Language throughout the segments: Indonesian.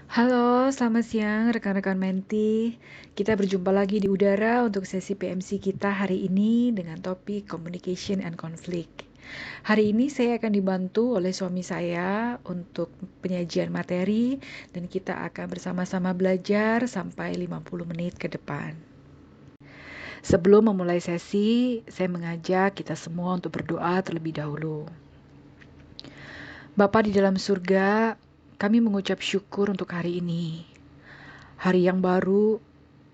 Halo, selamat siang rekan-rekan Menti. Kita berjumpa lagi di udara untuk sesi PMC kita hari ini dengan topik Communication and Conflict. Hari ini saya akan dibantu oleh suami saya untuk penyajian materi dan kita akan bersama-sama belajar sampai 50 menit ke depan. Sebelum memulai sesi, saya mengajak kita semua untuk berdoa terlebih dahulu. Bapa di dalam surga, kami mengucap syukur untuk hari ini. Hari yang baru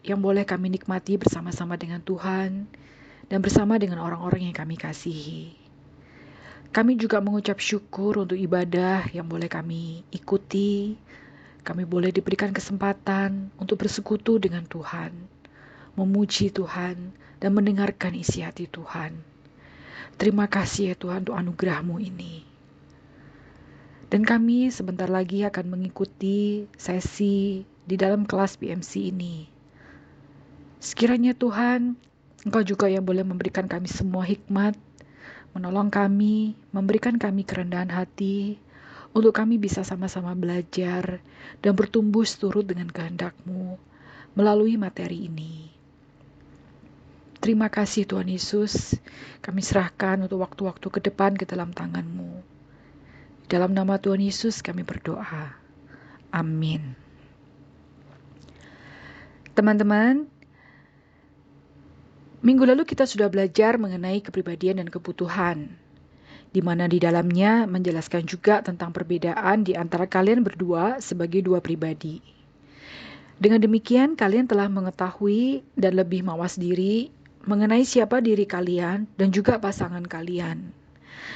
yang boleh kami nikmati bersama-sama dengan Tuhan dan bersama dengan orang-orang yang kami kasihi. Kami juga mengucap syukur untuk ibadah yang boleh kami ikuti. Kami boleh diberikan kesempatan untuk bersekutu dengan Tuhan, memuji Tuhan, dan mendengarkan isi hati Tuhan. Terima kasih ya Tuhan untuk anugerah-Mu ini. Dan kami sebentar lagi akan mengikuti sesi di dalam kelas PMC ini. Sekiranya Tuhan, Engkau juga yang boleh memberikan kami semua hikmat, menolong kami, memberikan kami kerendahan hati, untuk kami bisa sama-sama belajar dan bertumbuh seturut dengan kehendak-Mu melalui materi ini. Terima kasih Tuhan Yesus, kami serahkan untuk waktu-waktu ke depan ke dalam tangan-Mu. Dalam nama Tuhan Yesus kami berdoa. Amin. Teman-teman, minggu lalu kita sudah belajar mengenai kepribadian dan kebutuhan, di mana di dalamnya menjelaskan juga tentang perbedaan di antara kalian berdua sebagai dua pribadi. Dengan demikian, kalian telah mengetahui dan lebih mawas diri mengenai siapa diri kalian dan juga pasangan kalian.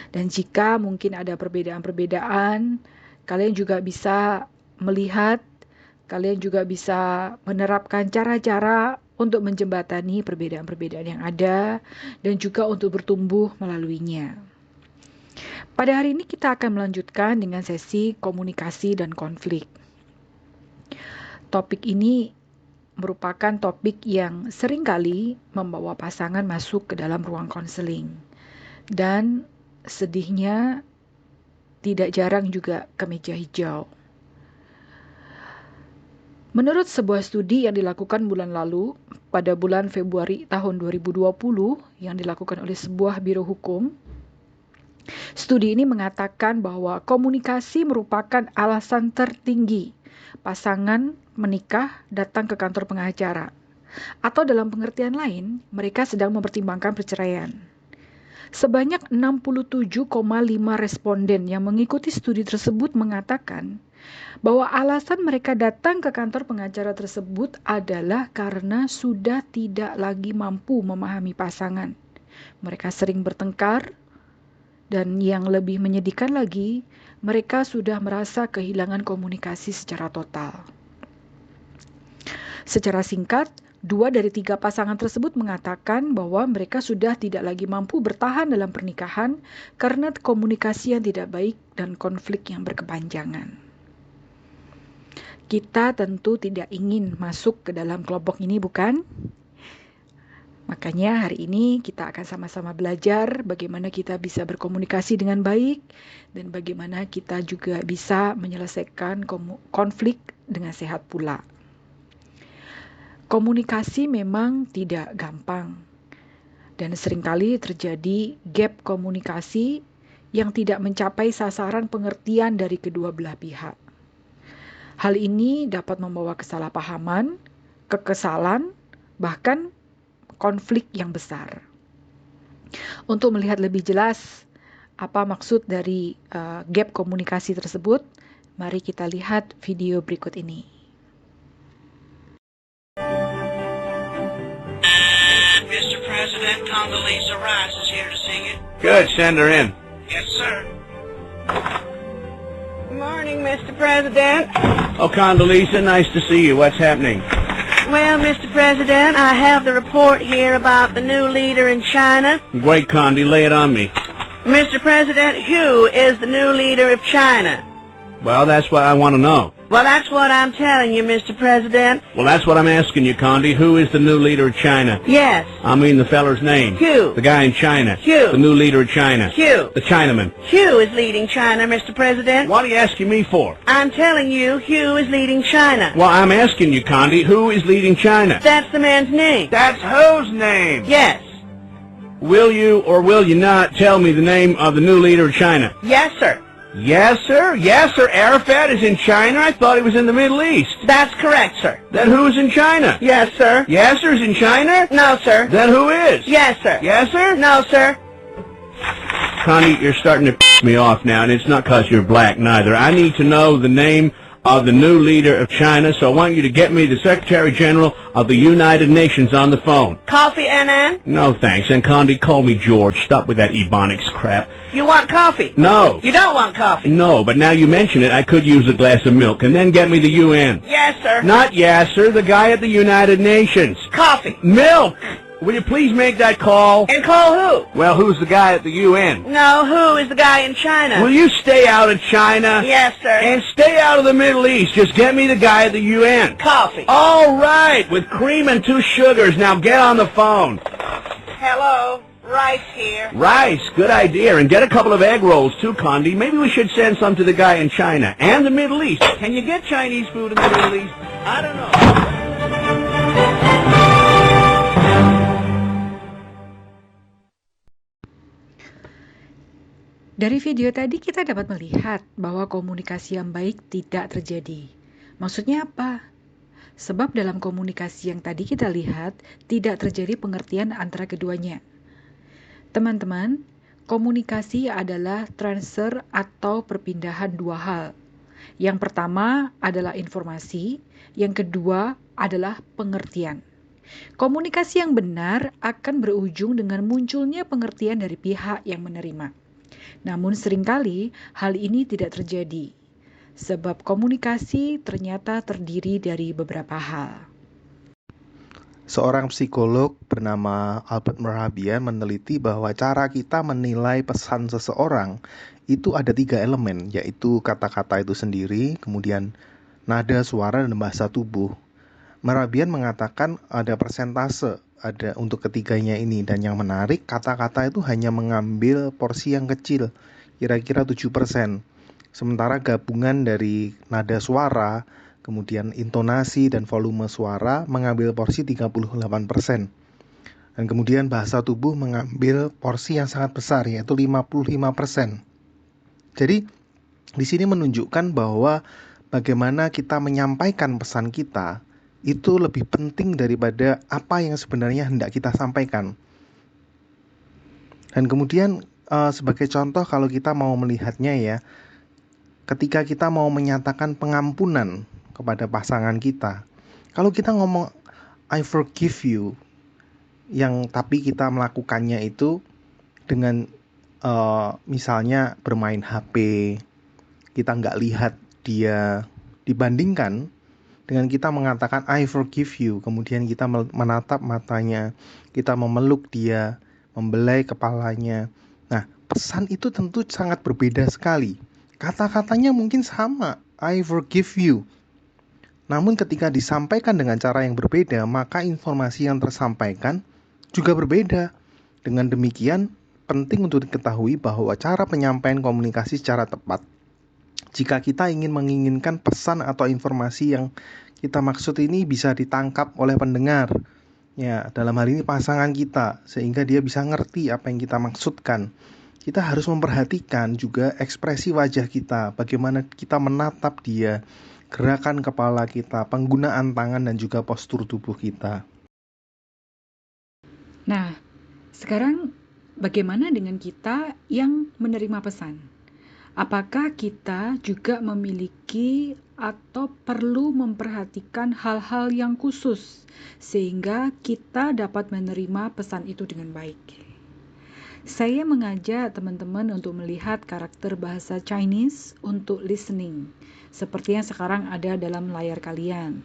Dan jika mungkin ada perbedaan-perbedaan, kalian juga bisa melihat, kalian juga bisa menerapkan cara-cara untuk menjembatani perbedaan-perbedaan yang ada dan juga untuk bertumbuh melaluinya. Pada hari ini kita akan melanjutkan dengan sesi komunikasi dan konflik. Topik ini merupakan topik yang seringkali membawa pasangan masuk ke dalam ruang konseling. Dan sedihnya tidak jarang juga ke meja hijau. Menurut sebuah studi yang dilakukan bulan lalu, pada bulan Februari tahun 2020 yang dilakukan oleh sebuah biro hukum, studi ini mengatakan bahwa komunikasi merupakan alasan tertinggi pasangan menikah datang ke kantor pengacara. Atau dalam pengertian lain, mereka sedang mempertimbangkan perceraian. Sebanyak 67,5 responden yang mengikuti studi tersebut mengatakan bahwa alasan mereka datang ke kantor pengacara tersebut adalah karena sudah tidak lagi mampu memahami pasangan. Mereka sering bertengkar, dan yang lebih menyedihkan lagi, mereka sudah merasa kehilangan komunikasi secara total. Secara singkat, 2 dari 3 pasangan tersebut mengatakan bahwa mereka sudah tidak lagi mampu bertahan dalam pernikahan karena komunikasi yang tidak baik dan konflik yang berkepanjangan. Kita tentu tidak ingin masuk ke dalam kelompok ini, bukan? Makanya hari ini kita akan sama-sama belajar bagaimana kita bisa berkomunikasi dengan baik dan bagaimana kita juga bisa menyelesaikan konflik dengan sehat pula. Komunikasi memang tidak gampang dan seringkali terjadi gap komunikasi yang tidak mencapai sasaran pengertian dari kedua belah pihak. Hal ini dapat membawa kesalahpahaman, kekesalan, bahkan konflik yang besar. Untuk melihat lebih jelas apa maksud dari gap komunikasi tersebut, mari kita lihat video berikut ini. Mr. President, Condoleezza Rice is here to see you. Good, send her in. Yes, sir. Good morning, Mr. President. Oh, Condoleezza, nice to see you. What's happening? Well, Mr. President, I have the report here about the new leader in China. Great, Condi, lay it on me. Mr. President, who is the new leader of China? Well, that's what I want to know. Well, that's what I'm telling you, Mr. President. Well, that's what I'm asking you, Condi. Who is the new leader of China? Yes. I mean the feller's name. Hugh. The guy in China. Hugh. The new leader of China. Hugh. The Chinaman. Hugh is leading China, Mr. President. What are you asking me for? I'm telling you, Hugh is leading China. Well, I'm asking you, Condi, who is leading China? That's the man's name. That's whose name? Yes. Will you or will you not tell me the name of the new leader of China? Yes, sir. Yes, sir. Yes, sir. Arafat is in China. I thought he was in the Middle East. That's correct, sir. Then who's in China? Yes, sir. Yasser's in China? No, sir. Then who is? Yes, sir. Yes, sir? No, sir. Connie, you're starting to piss me off now, and it's not 'cause you're black, neither. I need to know the name of the new leader of China, so I want you to get me the Secretary General of the United Nations on the phone. Coffee, Annan? No, thanks. And Condi, call me George. Stop with that Ebonics crap. You want coffee? No. You don't want coffee? No, but now you mention it, I could use a glass of milk, and then get me the UN. Yes, sir. Not Yasser, the guy at the United Nations. Coffee. Milk! Will you please make that call? And call who? Well, who's the guy at the UN? No, who is the guy in China? Will you stay out of China? Yes, sir. And stay out of the Middle East. Just get me the guy at the UN. Coffee. All right, with cream and 2 sugars. Now get on the phone. Hello. Rice here. Rice, good idea. And get a couple of egg rolls, too, Condi. Maybe we should send some to the guy in China and the Middle East. Can you get Chinese food in the Middle East? I don't know. Dari video tadi kita dapat melihat bahwa komunikasi yang baik tidak terjadi. Maksudnya apa? Sebab dalam komunikasi yang tadi kita lihat, tidak terjadi pengertian antara keduanya. Teman-teman, komunikasi adalah transfer atau perpindahan 2 hal. Yang pertama adalah informasi, yang kedua adalah pengertian. Komunikasi yang benar akan berujung dengan munculnya pengertian dari pihak yang menerima. Namun seringkali hal ini tidak terjadi, sebab komunikasi ternyata terdiri dari beberapa hal. Seorang psikolog bernama Albert Mehrabian meneliti bahwa cara kita menilai pesan seseorang itu ada 3 elemen, yaitu kata-kata itu sendiri, kemudian nada suara dan bahasa tubuh. Mehrabian mengatakan ada persentase ada untuk ketiganya ini, dan yang menarik kata-kata itu hanya mengambil porsi yang kecil, kira-kira 7%. Sementara gabungan dari nada suara, kemudian intonasi dan volume suara mengambil porsi 38%. Dan kemudian bahasa tubuh mengambil porsi yang sangat besar, yaitu 55%. Jadi di sini menunjukkan bahwa bagaimana kita menyampaikan pesan kita itu lebih penting daripada apa yang sebenarnya hendak kita sampaikan. Dan kemudian sebagai contoh kalau kita mau melihatnya ya, ketika kita mau menyatakan pengampunan kepada pasangan kita, kalau kita ngomong I forgive you, yang tapi kita melakukannya itu dengan misalnya bermain HP, kita nggak lihat dia, dibandingkan dengan kita mengatakan I forgive you, kemudian kita menatap matanya, kita memeluk dia, membelai kepalanya. Nah, pesan itu tentu sangat berbeda sekali. Kata-katanya mungkin sama, I forgive you. Namun ketika disampaikan dengan cara yang berbeda, maka informasi yang tersampaikan juga berbeda. Dengan demikian, penting untuk diketahui bahwa cara penyampaian komunikasi secara tepat, jika kita menginginkan pesan atau informasi yang kita maksud ini bisa ditangkap oleh pendengar, ya dalam hal ini pasangan kita, sehingga dia bisa ngerti apa yang kita maksudkan. Kita harus memperhatikan juga ekspresi wajah kita, bagaimana kita menatap dia, gerakan kepala kita, penggunaan tangan dan juga postur tubuh kita. Nah, sekarang bagaimana dengan kita yang menerima pesan? Apakah kita juga memiliki atau perlu memperhatikan hal-hal yang khusus sehingga kita dapat menerima pesan itu dengan baik? Saya mengajak teman-teman untuk melihat karakter bahasa Chinese untuk listening, seperti yang sekarang ada dalam layar kalian.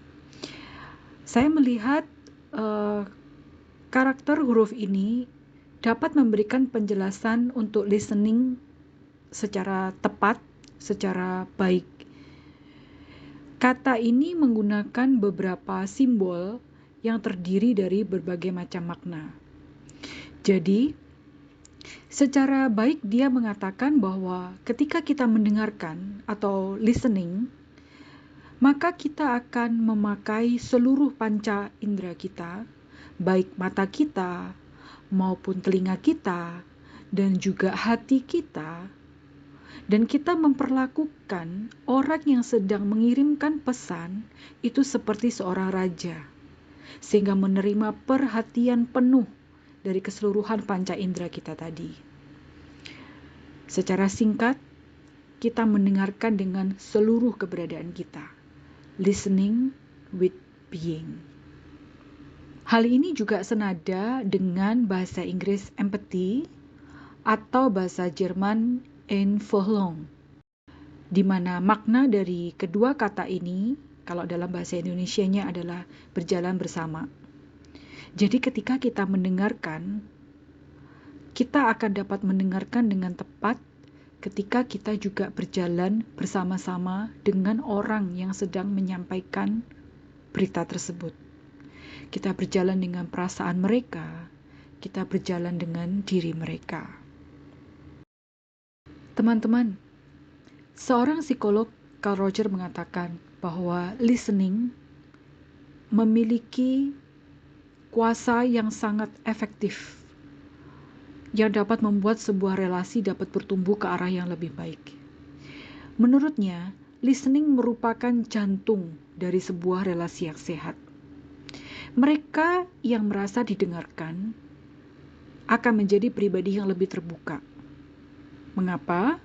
Saya melihat karakter huruf ini dapat memberikan penjelasan untuk listening secara tepat, secara baik. Kata ini menggunakan beberapa simbol yang terdiri dari berbagai macam makna. Jadi, secara baik dia mengatakan bahwa ketika kita mendengarkan atau listening, maka kita akan memakai seluruh panca indera kita, baik mata kita maupun telinga kita dan juga hati kita, dan kita memperlakukan orang yang sedang mengirimkan pesan itu seperti seorang raja, sehingga menerima perhatian penuh dari keseluruhan panca indera kita tadi. Secara singkat, kita mendengarkan dengan seluruh keberadaan kita. Listening with being. Hal ini juga senada dengan bahasa Inggris empathy atau bahasa Jerman Einfühlung, di mana makna dari kedua kata ini, kalau dalam bahasa Indonesianya adalah berjalan bersama. Jadi ketika kita mendengarkan, kita akan dapat mendengarkan dengan tepat ketika kita juga berjalan bersama-sama dengan orang yang sedang menyampaikan berita tersebut. Kita berjalan dengan perasaan mereka, kita berjalan dengan diri mereka. Teman-teman, seorang psikolog Carl Rogers mengatakan bahwa listening memiliki kuasa yang sangat efektif yang dapat membuat sebuah relasi dapat bertumbuh ke arah yang lebih baik. Menurutnya, listening merupakan jantung dari sebuah relasi yang sehat. Mereka yang merasa didengarkan akan menjadi pribadi yang lebih terbuka. Mengapa?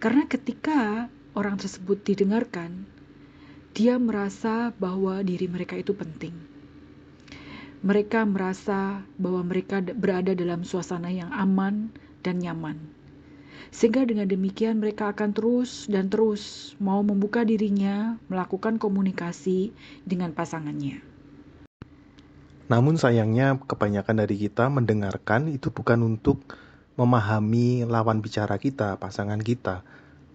Karena ketika orang tersebut didengarkan, dia merasa bahwa diri mereka itu penting. Mereka merasa bahwa mereka berada dalam suasana yang aman dan nyaman. Sehingga dengan demikian mereka akan terus dan terus mau membuka dirinya, melakukan komunikasi dengan pasangannya. Namun sayangnya kebanyakan dari kita mendengarkan itu bukan untuk memahami lawan bicara kita, pasangan kita,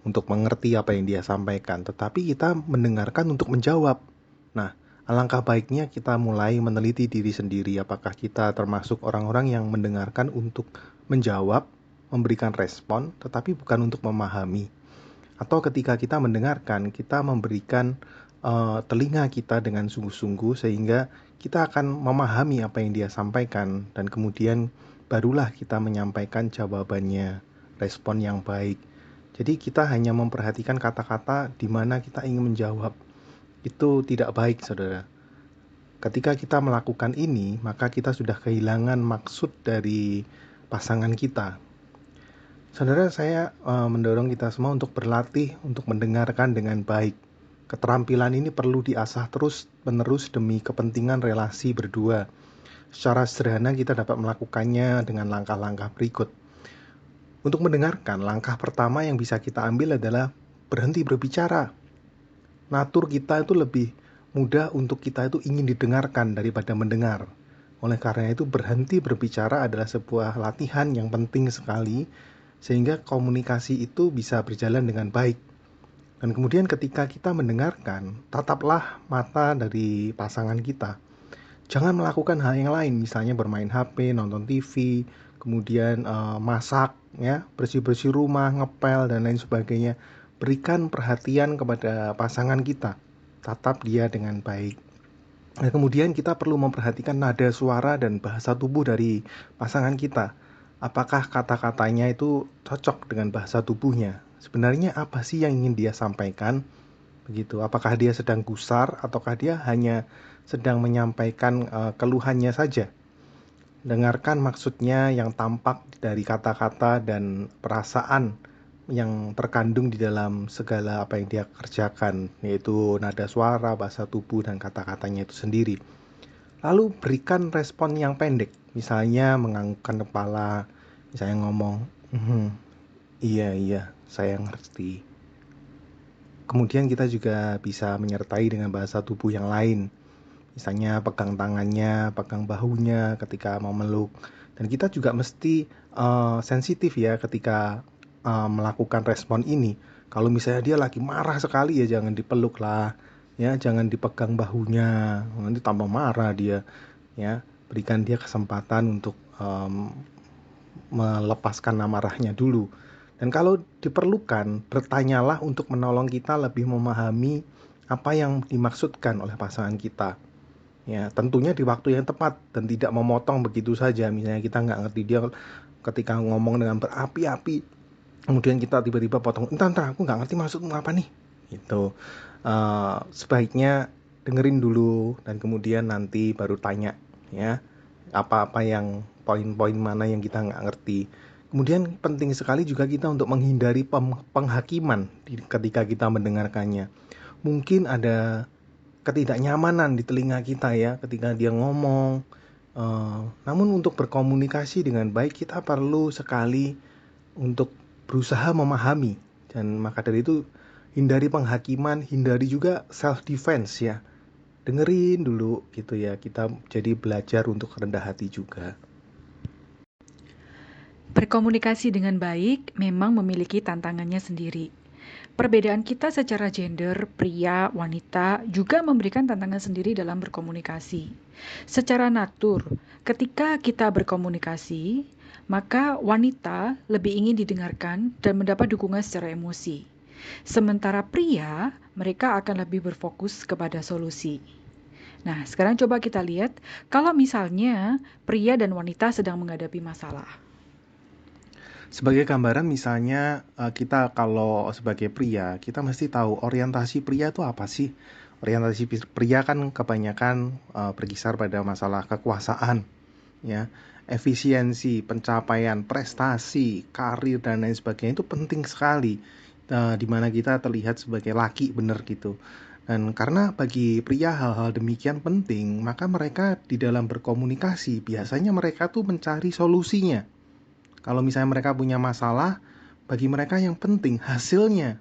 untuk mengerti apa yang dia sampaikan, tetapi kita mendengarkan untuk menjawab. Nah, alangkah baiknya kita mulai meneliti diri sendiri, apakah kita termasuk orang-orang yang mendengarkan untuk menjawab, memberikan respon, tetapi bukan untuk memahami. Atau ketika kita mendengarkan, kita memberikan telinga kita dengan sungguh-sungguh sehingga kita akan memahami apa yang dia sampaikan dan kemudian barulah kita menyampaikan jawabannya, respon yang baik. Jadi kita hanya memperhatikan kata-kata di mana kita ingin menjawab. Itu tidak baik, saudara. Ketika kita melakukan ini, maka kita sudah kehilangan maksud dari pasangan kita. Saudara, saya mendorong kita semua untuk berlatih, untuk mendengarkan dengan baik. Keterampilan ini perlu diasah terus-menerus demi kepentingan relasi berdua. Secara sederhana kita dapat melakukannya dengan langkah-langkah berikut. Untuk mendengarkan, langkah pertama yang bisa kita ambil adalah berhenti berbicara. Natur kita itu lebih mudah untuk kita itu ingin didengarkan daripada mendengar. Oleh karena itu berhenti berbicara adalah sebuah latihan yang penting sekali sehingga komunikasi itu bisa berjalan dengan baik. Dan kemudian ketika kita mendengarkan, tataplah mata dari pasangan kita. Jangan melakukan hal yang lain, misalnya bermain HP, nonton TV, kemudian masak, ya, bersih-bersih rumah, ngepel dan lain sebagainya. Berikan perhatian kepada pasangan kita, tatap dia dengan baik. Nah, kemudian kita perlu memperhatikan nada suara dan bahasa tubuh dari pasangan kita. Apakah kata-katanya itu cocok dengan bahasa tubuhnya? Sebenarnya apa sih yang ingin dia sampaikan? Begitu. Apakah dia sedang gusar ataukah dia hanya sedang menyampaikan keluhannya saja? Dengarkan maksudnya yang tampak dari kata-kata dan perasaan yang terkandung di dalam segala apa yang dia kerjakan, yaitu nada suara, bahasa tubuh, dan kata-katanya itu sendiri. Lalu berikan respon yang pendek, misalnya menganggukkan kepala, misalnya ngomong, iya, saya ngerti. Kemudian kita juga bisa menyertai dengan bahasa tubuh yang lain, misalnya pegang tangannya, pegang bahunya ketika mau meluk. Dan kita juga mesti sensitif ya ketika melakukan respon ini. Kalau misalnya dia lagi marah sekali, ya jangan dipeluk lah, ya jangan dipegang bahunya, nanti tambah marah dia, ya. Berikan dia kesempatan untuk melepaskan amarahnya dulu. Dan kalau diperlukan, bertanyalah untuk menolong kita lebih memahami apa yang dimaksudkan oleh pasangan kita. Ya, tentunya di waktu yang tepat dan tidak memotong begitu saja. Misalnya kita nggak ngerti dia ketika ngomong dengan berapi-api, kemudian kita tiba-tiba potong, entar aku nggak ngerti maksudmu apa nih. Itu sebaiknya dengerin dulu dan kemudian nanti baru tanya, ya, apa-apa yang poin-poin mana yang kita nggak ngerti. Kemudian penting sekali juga kita untuk menghindari penghakiman ketika kita mendengarkannya. Mungkin ada ketidaknyamanan di telinga kita ya ketika dia ngomong. Namun untuk berkomunikasi dengan baik kita perlu sekali untuk berusaha memahami. Dan maka dari itu hindari penghakiman, hindari juga self defense ya. Dengerin dulu gitu ya. Kita jadi belajar untuk rendah hati juga. Berkomunikasi dengan baik memang memiliki tantangannya sendiri. Perbedaan kita secara gender, pria, wanita, juga memberikan tantangan sendiri dalam berkomunikasi. Secara natur, ketika kita berkomunikasi, maka wanita lebih ingin didengarkan dan mendapat dukungan secara emosi. Sementara pria, mereka akan lebih berfokus kepada solusi. Nah, sekarang coba kita lihat, kalau misalnya pria dan wanita sedang menghadapi masalah. Sebagai gambaran misalnya kita kalau sebagai pria, kita mesti tahu orientasi pria itu apa sih? Orientasi pria kan kebanyakan berkisar pada masalah kekuasaan, ya, efisiensi, pencapaian, prestasi, karir dan lain sebagainya itu penting sekali. Di mana kita terlihat sebagai laki benar gitu. Dan karena bagi pria hal-hal demikian penting, maka mereka di dalam berkomunikasi biasanya mereka tuh mencari solusinya. Kalau misalnya mereka punya masalah, bagi mereka yang penting hasilnya.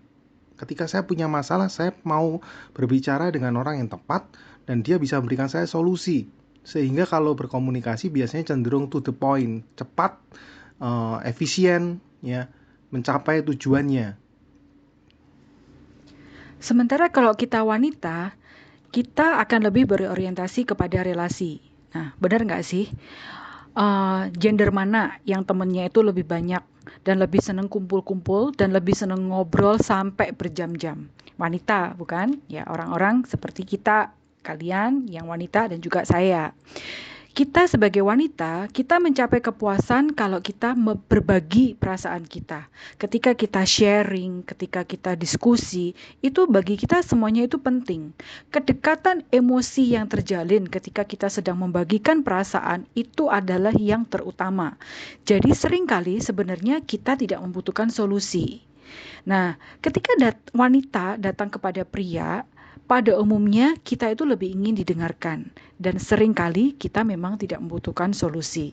Ketika saya punya masalah, saya mau berbicara dengan orang yang tepat dan dia bisa memberikan saya solusi. Sehingga kalau berkomunikasi biasanya cenderung to the point, cepat, efisien, ya, mencapai tujuannya. Sementara kalau kita wanita, kita akan lebih berorientasi kepada relasi. Nah, benar nggak sih? Gender mana yang temennya itu lebih banyak dan lebih seneng kumpul-kumpul dan lebih seneng ngobrol sampai berjam-jam? Wanita, bukan? Ya, orang-orang seperti kita, kalian yang wanita dan juga saya. Kita sebagai wanita, kita mencapai kepuasan kalau kita berbagi perasaan kita. Ketika kita sharing, ketika kita diskusi, itu bagi kita semuanya itu penting. Kedekatan emosi yang terjalin ketika kita sedang membagikan perasaan itu adalah yang terutama. Jadi seringkali sebenarnya kita tidak membutuhkan solusi. Nah, ketika wanita datang kepada pria, pada umumnya kita itu lebih ingin didengarkan dan seringkali kita memang tidak membutuhkan solusi.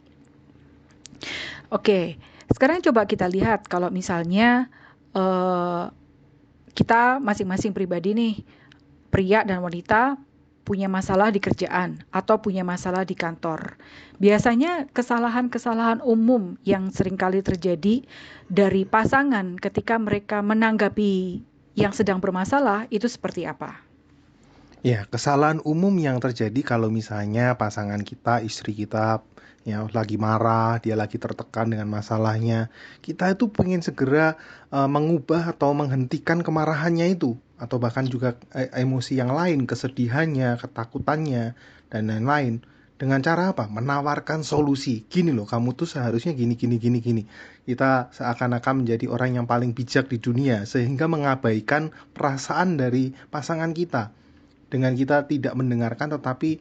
Oke, sekarang coba kita lihat kalau misalnya kita masing-masing pribadi nih, pria dan wanita punya masalah di kerjaan atau punya masalah di kantor. Biasanya kesalahan-kesalahan umum yang seringkali terjadi dari pasangan ketika mereka menanggapi yang sedang bermasalah itu seperti apa? Ya, kesalahan umum yang terjadi kalau misalnya pasangan kita, istri kita ya lagi marah, dia lagi tertekan dengan masalahnya. Kita itu pengen segera mengubah atau menghentikan kemarahannya itu atau bahkan juga emosi yang lain, kesedihannya, ketakutannya dan lain-lain. Dengan cara apa? Menawarkan solusi. Gini loh, kamu tuh seharusnya gini. Kita seakan-akan menjadi orang yang paling bijak di dunia sehingga mengabaikan perasaan dari pasangan kita. Dengan kita tidak mendengarkan tetapi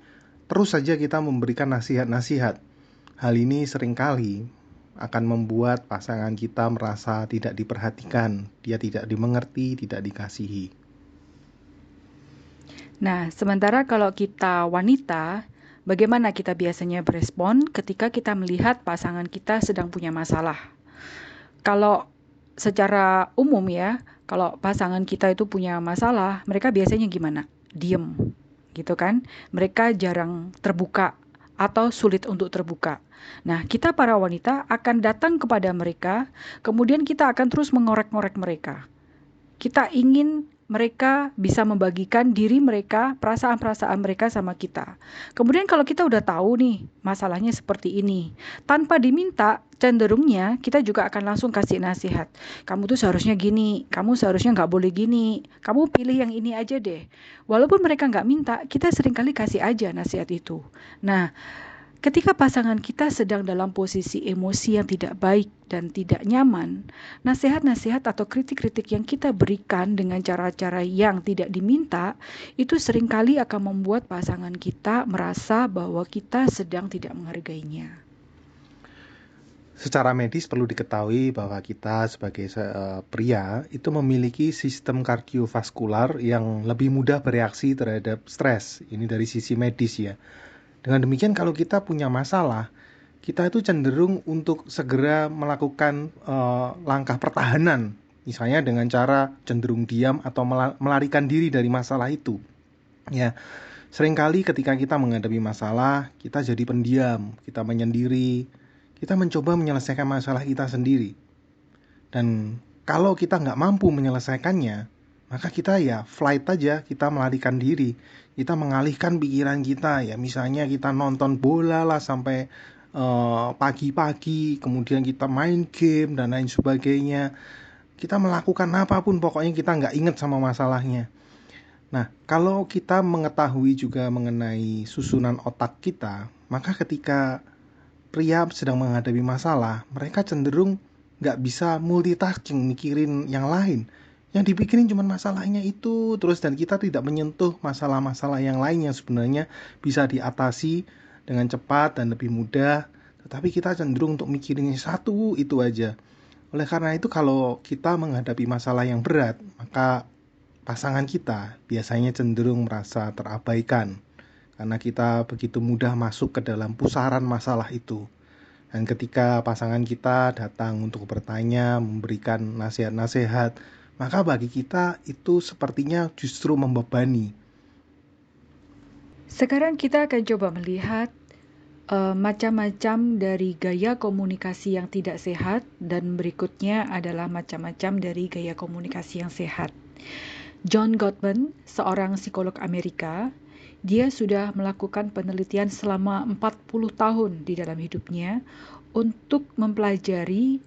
terus saja kita memberikan nasihat-nasihat. Hal ini seringkali akan membuat pasangan kita merasa tidak diperhatikan, dia tidak dimengerti, tidak dikasihi. Nah, sementara kalau kita wanita, bagaimana kita biasanya berespon ketika kita melihat pasangan kita sedang punya masalah? Kalau secara umum ya, kalau pasangan kita itu punya masalah, mereka biasanya gimana? Diem, gitu kan? Mereka jarang terbuka atau sulit untuk terbuka. Nah, kita para wanita akan datang kepada mereka, kemudian kita akan terus mengorek-ngorek mereka. Kita ingin mereka bisa membagikan diri mereka, perasaan-perasaan mereka sama kita. Kemudian kalau kita udah tahu nih masalahnya seperti ini, tanpa diminta, cenderungnya kita juga akan langsung kasih nasihat. Kamu tuh seharusnya gini, kamu seharusnya nggak boleh gini, kamu pilih yang ini aja deh. Walaupun mereka nggak minta, kita seringkali kasih aja nasihat itu. Nah, ketika pasangan kita sedang dalam posisi emosi yang tidak baik dan tidak nyaman, nasihat-nasihat atau kritik-kritik yang kita berikan dengan cara-cara yang tidak diminta, itu seringkali akan membuat pasangan kita merasa bahwa kita sedang tidak menghargainya. Secara medis perlu diketahui bahwa kita sebagai pria itu memiliki sistem kardiovaskular yang lebih mudah bereaksi terhadap stres. Ini dari sisi medis ya. Dengan demikian kalau kita punya masalah, kita itu cenderung untuk segera melakukan langkah pertahanan. Misalnya dengan cara cenderung diam atau melarikan diri dari masalah itu. Ya, seringkali ketika kita menghadapi masalah, kita jadi pendiam, kita menyendiri, kita mencoba menyelesaikan masalah kita sendiri. Dan kalau kita nggak mampu menyelesaikannya, maka kita ya flight aja, kita melarikan diri, kita mengalihkan pikiran kita ya, misalnya kita nonton bola lah sampai pagi-pagi, kemudian kita main game dan lain sebagainya, kita melakukan apapun pokoknya kita nggak inget sama masalahnya. Nah, kalau kita mengetahui juga mengenai susunan otak kita, maka ketika pria sedang menghadapi masalah, mereka cenderung nggak bisa multitasking mikirin yang lain. Yang dipikirin cuma masalahnya itu terus, dan kita tidak menyentuh masalah-masalah yang lain yang sebenarnya bisa diatasi dengan cepat dan lebih mudah. Tetapi kita cenderung untuk mikirin satu itu aja. Oleh karena itu kalau kita menghadapi masalah yang berat, maka pasangan kita biasanya cenderung merasa terabaikan. Karena kita begitu mudah masuk ke dalam pusaran masalah itu. Dan ketika pasangan kita datang untuk bertanya, memberikan nasihat-nasihat, maka bagi kita itu sepertinya justru membebani. Sekarang kita akan coba melihat macam-macam dari gaya komunikasi yang tidak sehat, dan berikutnya adalah macam-macam dari gaya komunikasi yang sehat. John Gottman, seorang psikolog Amerika, dia sudah melakukan penelitian selama 40 tahun di dalam hidupnya untuk mempelajari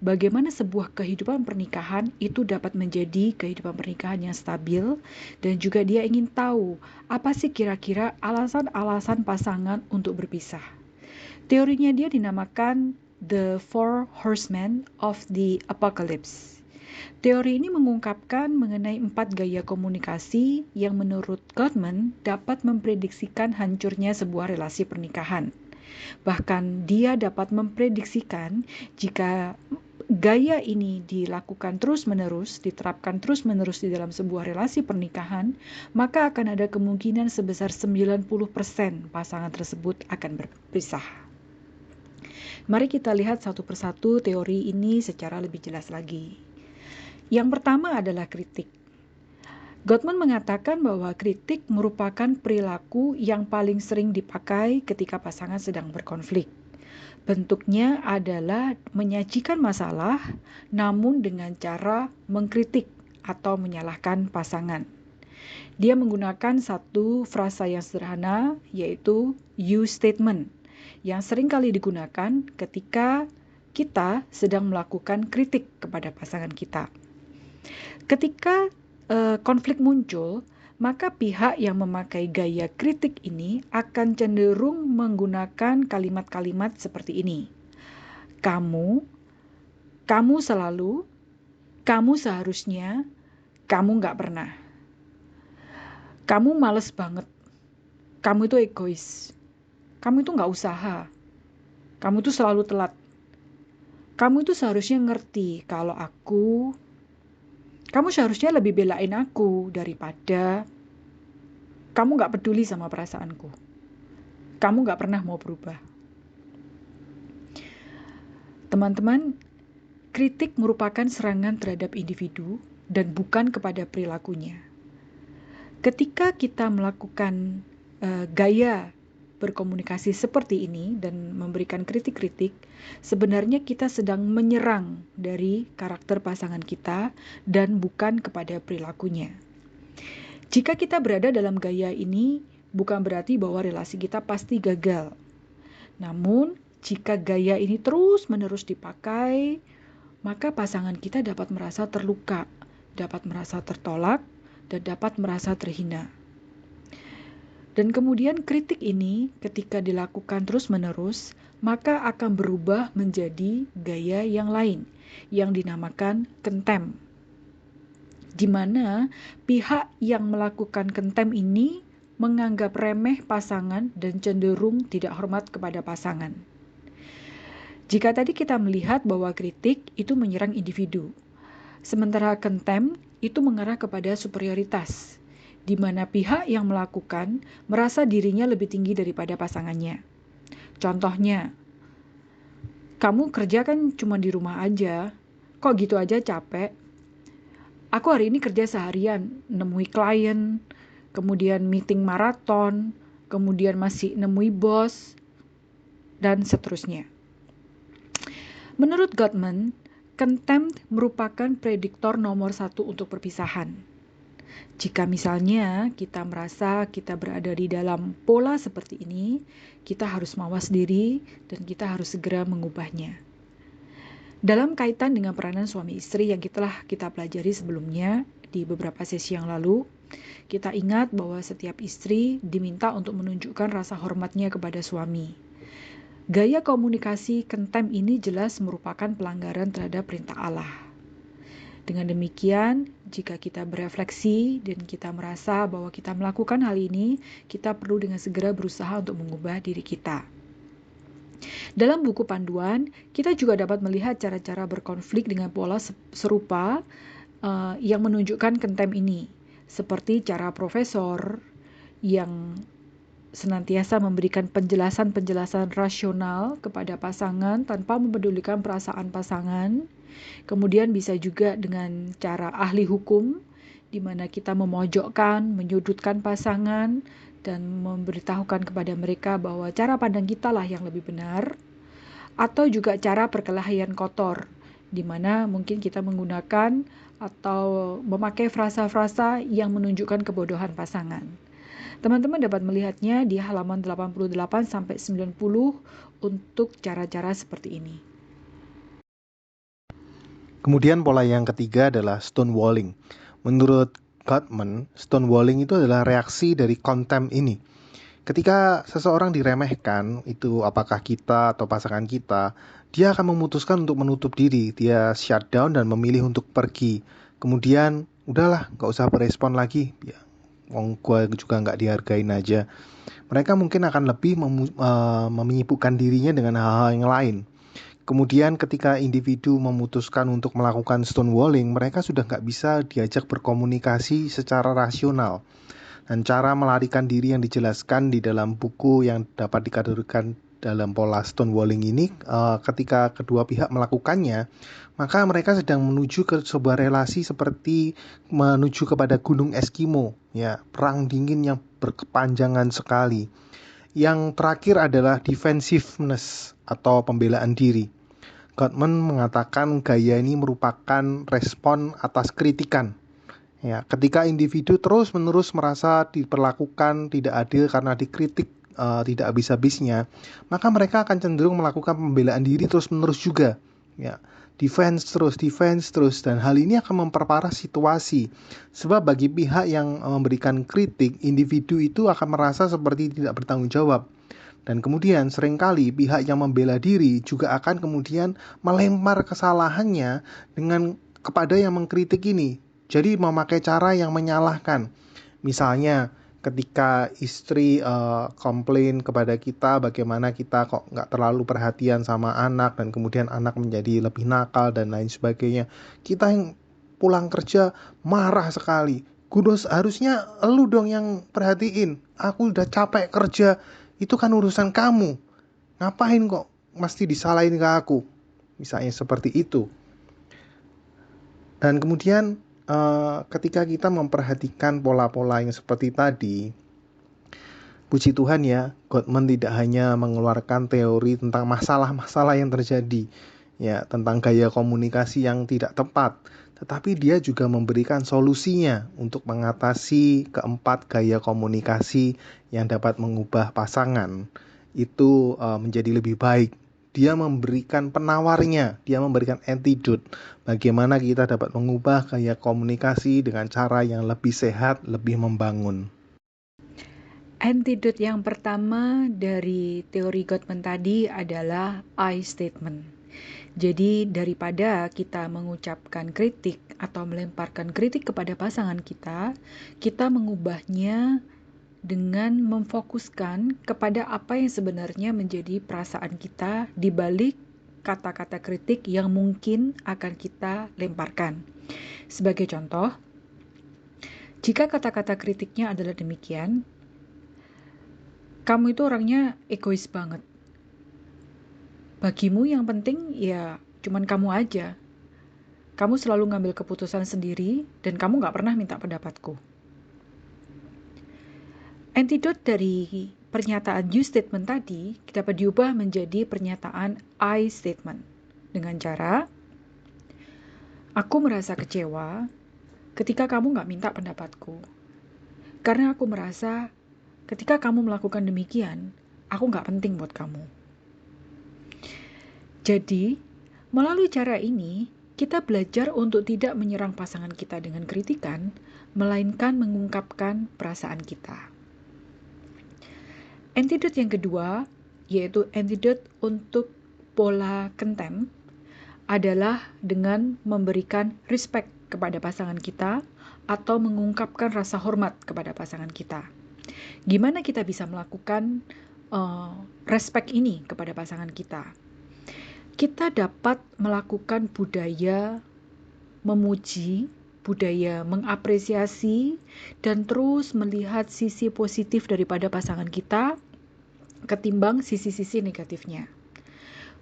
bagaimana sebuah kehidupan pernikahan itu dapat menjadi kehidupan pernikahan yang stabil, dan juga dia ingin tahu apa sih kira-kira alasan-alasan pasangan untuk berpisah. Teorinya dia dinamakan The Four Horsemen of the Apocalypse. Teori ini mengungkapkan mengenai 4 gaya komunikasi yang menurut Gottman dapat memprediksikan hancurnya sebuah relasi pernikahan. Bahkan dia dapat memprediksikan jika gaya ini dilakukan terus-menerus, diterapkan terus-menerus di dalam sebuah relasi pernikahan, maka akan ada kemungkinan sebesar 90% pasangan tersebut akan berpisah. Mari kita lihat satu persatu teori ini secara lebih jelas lagi. Yang pertama adalah kritik. Gottman mengatakan bahwa kritik merupakan perilaku yang paling sering dipakai ketika pasangan sedang berkonflik. Bentuknya adalah menyajikan masalah, namun dengan cara mengkritik atau menyalahkan pasangan. Dia menggunakan satu frasa yang sederhana, yaitu you statement, yang sering kali digunakan ketika kita sedang melakukan kritik kepada pasangan kita. Ketika konflik muncul, maka pihak yang memakai gaya kritik ini akan cenderung menggunakan kalimat-kalimat seperti ini. Kamu selalu, kamu seharusnya, kamu nggak pernah. Kamu males banget, kamu itu egois, kamu itu nggak usaha, kamu itu selalu telat. Kamu itu seharusnya ngerti kalau kamu seharusnya lebih belain aku daripada kamu gak peduli sama perasaanku. Kamu gak pernah mau berubah. Teman-teman, kritik merupakan serangan terhadap individu dan bukan kepada perilakunya. Ketika kita melakukan gaya berkomunikasi seperti ini dan memberikan kritik-kritik, sebenarnya kita sedang menyerang dari karakter pasangan kita dan bukan kepada perilakunya. Jika kita berada dalam gaya ini, bukan berarti bahwa relasi kita pasti gagal. Namun, jika gaya ini terus-menerus dipakai, maka pasangan kita dapat merasa terluka, dapat merasa tertolak, dan dapat merasa terhina. Dan kemudian kritik ini ketika dilakukan terus-menerus, maka akan berubah menjadi gaya yang lain, yang dinamakan contempt. Di mana pihak yang melakukan contempt ini menganggap remeh pasangan dan cenderung tidak hormat kepada pasangan. Jika tadi kita melihat bahwa kritik itu menyerang individu, sementara contempt itu mengarah kepada superioritas, di mana pihak yang melakukan merasa dirinya lebih tinggi daripada pasangannya. Contohnya, kamu kerja kan cuma di rumah aja, kok gitu aja capek? Aku hari ini kerja seharian, nemui klien, kemudian meeting maraton, kemudian masih nemui bos, dan seterusnya. Menurut Gottman, contempt merupakan prediktor nomor 1 untuk perpisahan. Jika misalnya kita merasa kita berada di dalam pola seperti ini, kita harus mawas diri dan kita harus segera mengubahnya. Dalam kaitan dengan peranan suami istri yang kita pelajari sebelumnya di beberapa sesi yang lalu, kita ingat bahwa setiap istri diminta untuk menunjukkan rasa hormatnya kepada suami. Gaya komunikasi contempt ini jelas merupakan pelanggaran terhadap perintah Allah. Dengan demikian, jika kita berefleksi dan kita merasa bahwa kita melakukan hal ini, kita perlu dengan segera berusaha untuk mengubah diri kita. Dalam buku panduan, kita juga dapat melihat cara-cara berkonflik dengan pola serupa yang menunjukkan contempt ini, seperti cara profesor yang senantiasa memberikan penjelasan-penjelasan rasional kepada pasangan tanpa memedulikan perasaan pasangan. Kemudian bisa juga dengan cara ahli hukum, di mana kita memojokkan, menyudutkan pasangan, dan memberitahukan kepada mereka bahwa cara pandang kita lah yang lebih benar. Atau juga cara perkelahian kotor, di mana mungkin kita menggunakan atau memakai frasa-frasa yang menunjukkan kebodohan pasangan. Teman-teman dapat melihatnya di halaman 88-90 untuk cara-cara seperti ini. Kemudian pola yang ketiga adalah stonewalling. Menurut Gottman, stonewalling itu adalah reaksi dari contempt ini. Ketika seseorang diremehkan, itu apakah kita atau pasangan kita, dia akan memutuskan untuk menutup diri, dia shutdown dan memilih untuk pergi. Kemudian, udahlah, gak usah berespon lagi, ya. Gue juga nggak dihargain aja. Mereka mungkin akan lebih menyibukkan dirinya dengan hal-hal yang lain. Kemudian ketika individu memutuskan untuk melakukan stonewalling, mereka sudah nggak bisa diajak berkomunikasi secara rasional. Dan cara melarikan diri yang dijelaskan di dalam buku yang dapat dikategorikan dalam pola stonewalling ini, ketika kedua pihak melakukannya, maka mereka sedang menuju ke sebuah relasi seperti menuju kepada gunung Eskimo, ya, perang dingin yang berkepanjangan sekali. Yang terakhir adalah defensiveness atau pembelaan diri. Gottman mengatakan gaya ini merupakan respon atas kritikan. Ya, ketika individu terus-menerus merasa diperlakukan tidak adil karena dikritik tidak habis-habisnya, maka mereka akan cenderung melakukan pembelaan diri terus-menerus juga. Ya, defense terus, dan hal ini akan memperparah situasi. Sebab bagi pihak yang memberikan kritik, individu itu akan merasa seperti tidak bertanggung jawab. Dan kemudian seringkali pihak yang membela diri juga akan kemudian melempar kesalahannya kepada yang mengkritik ini. Jadi memakai cara yang menyalahkan. Misalnya ketika istri komplain kepada kita bagaimana kita kok nggak terlalu perhatian sama anak, dan kemudian anak menjadi lebih nakal dan lain sebagainya. Kita yang pulang kerja marah sekali. Kudos, harusnya elu dong yang perhatiin. Aku udah capek kerja. Itu kan urusan kamu. Ngapain kok mesti disalahin ke aku? Misalnya seperti itu. Dan kemudian ketika kita memperhatikan pola-pola yang seperti tadi, Puji Tuhan ya, Gottman tidak hanya mengeluarkan teori tentang masalah-masalah yang terjadi, ya, tentang gaya komunikasi yang tidak tepat, tetapi dia juga memberikan solusinya untuk mengatasi keempat gaya komunikasi yang dapat mengubah pasangan itu menjadi lebih baik. Dia memberikan penawarnya, dia memberikan antidote bagaimana kita dapat mengubah gaya komunikasi dengan cara yang lebih sehat, lebih membangun. Antidote yang pertama dari teori Gottman tadi adalah I statement. Jadi daripada kita mengucapkan kritik atau melemparkan kritik kepada pasangan kita mengubahnya dengan memfokuskan kepada apa yang sebenarnya menjadi perasaan kita di balik kata-kata kritik yang mungkin akan kita lemparkan. Sebagai contoh, jika kata-kata kritiknya adalah demikian, kamu itu orangnya egois banget. Bagimu yang penting ya cuman kamu aja. Kamu selalu ngambil keputusan sendiri dan kamu gak pernah minta pendapatku. Antidote dari pernyataan you statement tadi dapat diubah menjadi pernyataan I statement. Dengan cara, aku merasa kecewa ketika kamu gak minta pendapatku. Karena aku merasa ketika kamu melakukan demikian, aku gak penting buat kamu. Jadi, melalui cara ini, kita belajar untuk tidak menyerang pasangan kita dengan kritikan, melainkan mengungkapkan perasaan kita. Antidote yang kedua, yaitu antidote untuk pola contempt, adalah dengan memberikan respect kepada pasangan kita atau mengungkapkan rasa hormat kepada pasangan kita. Gimana kita bisa melakukan respect ini kepada pasangan kita? Kita dapat melakukan budaya memuji, budaya mengapresiasi, dan terus melihat sisi positif daripada pasangan kita ketimbang sisi-sisi negatifnya.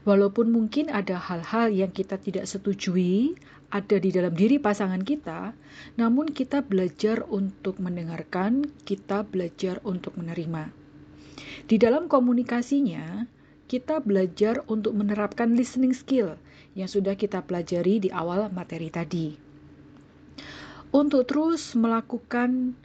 Walaupun mungkin ada hal-hal yang kita tidak setujui ada di dalam diri pasangan kita, namun kita belajar untuk mendengarkan, kita belajar untuk menerima. Di dalam komunikasinya, kita belajar untuk menerapkan listening skill yang sudah kita pelajari di awal materi tadi. Untuk terus melakukan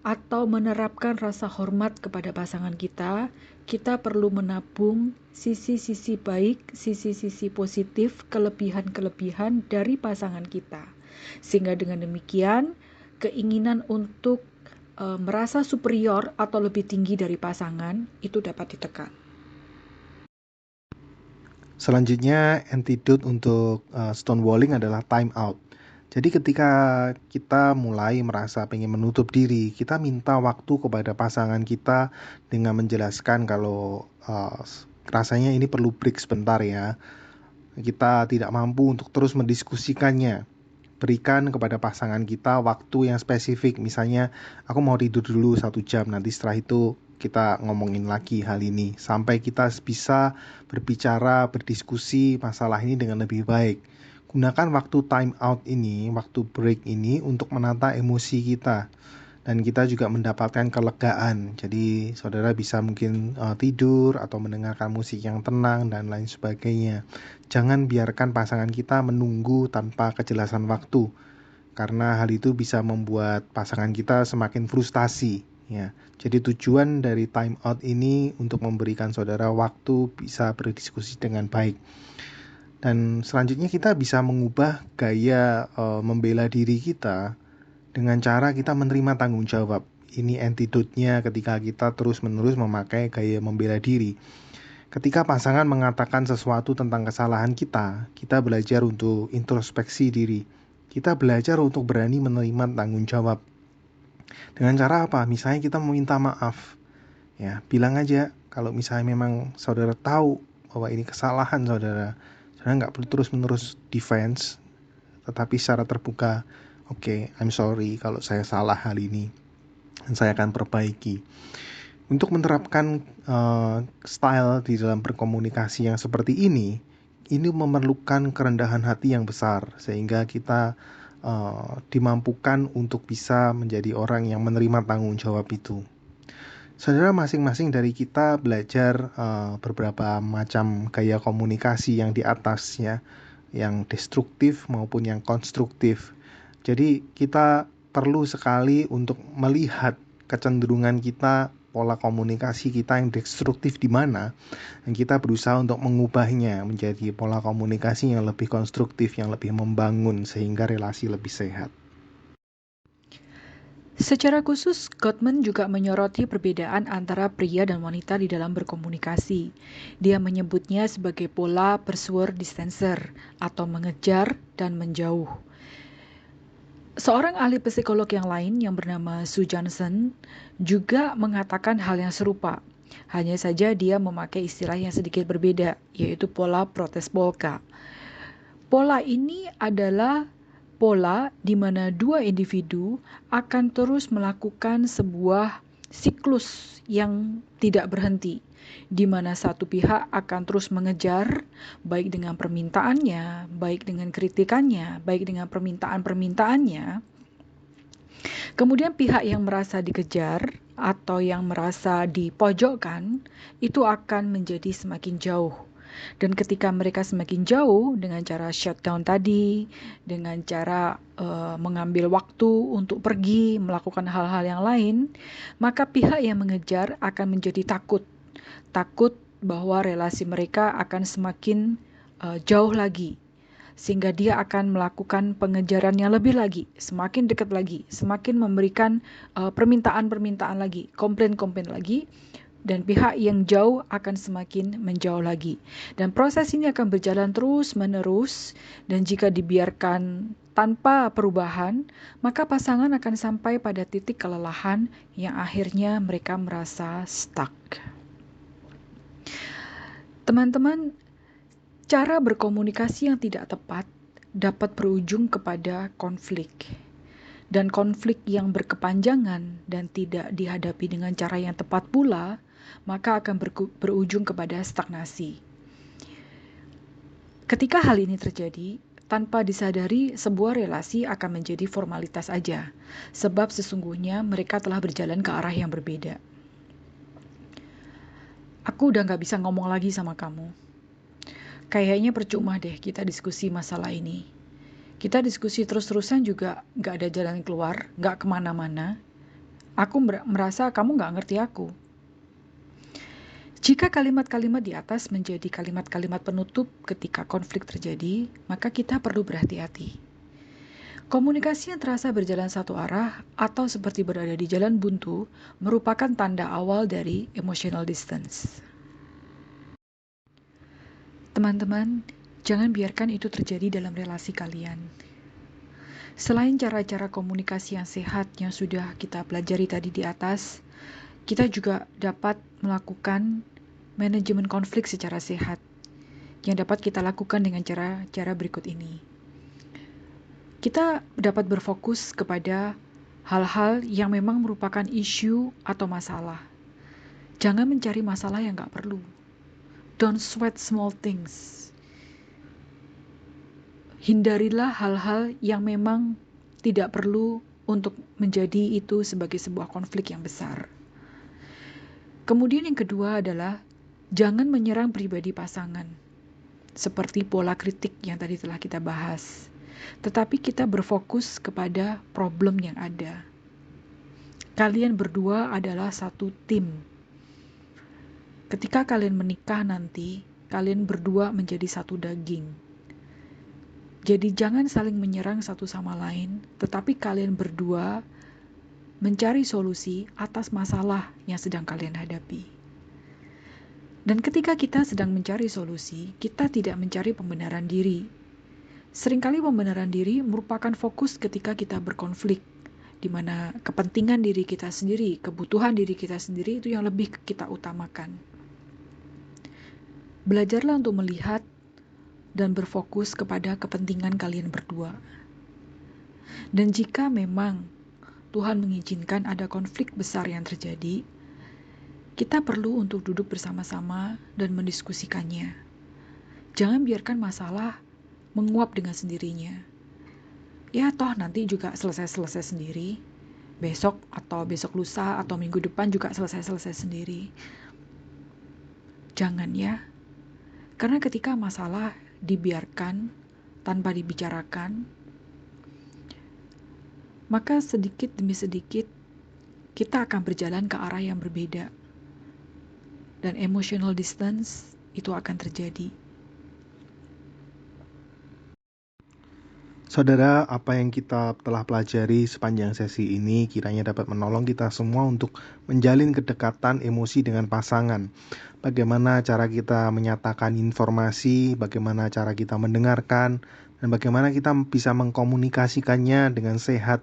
atau menerapkan rasa hormat kepada pasangan kita perlu menabung sisi-sisi baik, sisi-sisi positif, kelebihan-kelebihan dari pasangan kita. Sehingga dengan demikian, keinginan untuk merasa superior atau lebih tinggi dari pasangan itu dapat ditekan. Selanjutnya, antidote untuk stonewalling adalah time out. Jadi ketika kita mulai merasa pengen menutup diri, kita minta waktu kepada pasangan kita dengan menjelaskan kalau rasanya ini perlu break sebentar ya. Kita tidak mampu untuk terus mendiskusikannya. Berikan kepada pasangan kita waktu yang spesifik. Misalnya, aku mau tidur dulu 1 jam, nanti setelah itu kita ngomongin lagi hal ini. Sampai kita bisa berbicara, berdiskusi masalah ini dengan lebih baik. Gunakan waktu time out ini, waktu break ini untuk menata emosi kita. Dan kita juga mendapatkan kelegaan. Jadi saudara bisa mungkin tidur atau mendengarkan musik yang tenang dan lain sebagainya. Jangan biarkan pasangan kita menunggu tanpa kejelasan waktu. Karena hal itu bisa membuat pasangan kita semakin frustasi. Ya. Jadi tujuan dari time out ini untuk memberikan saudara waktu bisa berdiskusi dengan baik. Dan selanjutnya kita bisa mengubah gaya membela diri kita dengan cara kita menerima tanggung jawab. Ini antidote-nya ketika kita terus-menerus memakai gaya membela diri. Ketika pasangan mengatakan sesuatu tentang kesalahan kita belajar untuk introspeksi diri. Kita belajar untuk berani menerima tanggung jawab. Dengan cara apa? Misalnya kita meminta maaf. Ya, bilang aja kalau misalnya memang saudara tahu bahwa ini kesalahan saudara nggak perlu terus-menerus defense, tetapi secara terbuka, oke, I'm sorry kalau saya salah hal ini, dan saya akan perbaiki. Untuk menerapkan style di dalam berkomunikasi yang seperti ini memerlukan kerendahan hati yang besar, sehingga kita dimampukan untuk bisa menjadi orang yang menerima tanggung jawab itu. Saudara, masing-masing dari kita belajar beberapa macam gaya komunikasi yang di atas ya, yang destruktif maupun yang konstruktif. Jadi kita perlu sekali untuk melihat kecenderungan kita, pola komunikasi kita yang destruktif di mana, dan kita berusaha untuk mengubahnya menjadi pola komunikasi yang lebih konstruktif, yang lebih membangun sehingga relasi lebih sehat. Secara khusus, Gottman juga menyoroti perbedaan antara pria dan wanita di dalam berkomunikasi. Dia menyebutnya sebagai pola pursuer-dispenser atau mengejar dan menjauh. Seorang ahli psikolog yang lain yang bernama Sue Johnson juga mengatakan hal yang serupa. Hanya saja dia memakai istilah yang sedikit berbeda, yaitu pola protes polka. Pola ini adalah pola di mana dua individu akan terus melakukan sebuah siklus yang tidak berhenti, di mana satu pihak akan terus mengejar, baik dengan permintaannya, baik dengan kritikannya, baik dengan permintaan-permintaannya. Kemudian pihak yang merasa dikejar atau yang merasa dipojokkan, itu akan menjadi semakin jauh. Dan ketika mereka semakin jauh dengan cara shutdown tadi, dengan cara mengambil waktu untuk pergi melakukan hal-hal yang lain, maka pihak yang mengejar akan menjadi takut bahwa relasi mereka akan semakin jauh lagi, sehingga dia akan melakukan pengejaran yang lebih lagi, semakin dekat lagi, semakin memberikan permintaan-permintaan lagi, komplain-komplain lagi. Dan pihak yang jauh akan semakin menjauh lagi. Dan proses ini akan berjalan terus-menerus, dan jika dibiarkan tanpa perubahan, maka pasangan akan sampai pada titik kelelahan yang akhirnya mereka merasa stuck. Teman-teman, cara berkomunikasi yang tidak tepat dapat berujung kepada konflik. Dan konflik yang berkepanjangan dan tidak dihadapi dengan cara yang tepat pula, maka akan berujung kepada stagnasi. Ketika hal ini terjadi, tanpa disadari sebuah relasi akan menjadi formalitas aja, sebab sesungguhnya mereka telah berjalan ke arah yang berbeda. Aku udah gak bisa ngomong lagi sama kamu. Kayaknya percuma deh kita diskusi masalah ini. Kita diskusi terus-terusan juga gak ada jalan keluar, gak kemana-mana. Aku merasa kamu gak ngerti aku. Jika kalimat-kalimat di atas menjadi kalimat-kalimat penutup ketika konflik terjadi, maka kita perlu berhati-hati. Komunikasi yang terasa berjalan satu arah atau seperti berada di jalan buntu merupakan tanda awal dari emotional distance. Teman-teman, jangan biarkan itu terjadi dalam relasi kalian. Selain cara-cara komunikasi yang sehat yang sudah kita pelajari tadi di atas, kita juga dapat melakukan manajemen konflik secara sehat yang dapat kita lakukan dengan cara berikut ini. Kita dapat berfokus kepada hal-hal yang memang merupakan isu atau masalah. Jangan mencari masalah yang gak perlu. Don't sweat small things. Hindarilah hal-hal yang memang tidak perlu untuk menjadi itu sebagai sebuah konflik yang besar. Kemudian yang kedua adalah jangan menyerang pribadi pasangan, seperti pola kritik yang tadi telah kita bahas. Tetapi kita berfokus kepada problem yang ada. Kalian berdua adalah satu tim. Ketika kalian menikah nanti, kalian berdua menjadi satu daging. Jadi jangan saling menyerang satu sama lain, tetapi kalian berdua mencari solusi atas masalah yang sedang kalian hadapi. Dan ketika kita sedang mencari solusi, kita tidak mencari pembenaran diri. Seringkali pembenaran diri merupakan fokus ketika kita berkonflik, di mana kepentingan diri kita sendiri, kebutuhan diri kita sendiri itu yang lebih kita utamakan. Belajarlah untuk melihat dan berfokus kepada kepentingan kalian berdua. Dan jika memang Tuhan mengizinkan ada konflik besar yang terjadi, kita perlu untuk duduk bersama-sama dan mendiskusikannya. Jangan biarkan masalah menguap dengan sendirinya. Ya toh nanti juga selesai-selesai sendiri. besok atau besok lusa atau minggu depan juga selesai-selesai sendiri. Jangan ya. Karena ketika masalah dibiarkan tanpa dibicarakan, maka sedikit demi sedikit kita akan berjalan ke arah yang berbeda. Dan emotional distance itu akan terjadi. Saudara, apa yang kita telah pelajari sepanjang sesi ini kiranya dapat menolong kita semua untuk menjalin kedekatan emosi dengan pasangan. Bagaimana cara kita menyatakan informasi, bagaimana cara kita mendengarkan, dan bagaimana kita bisa mengkomunikasikannya dengan sehat.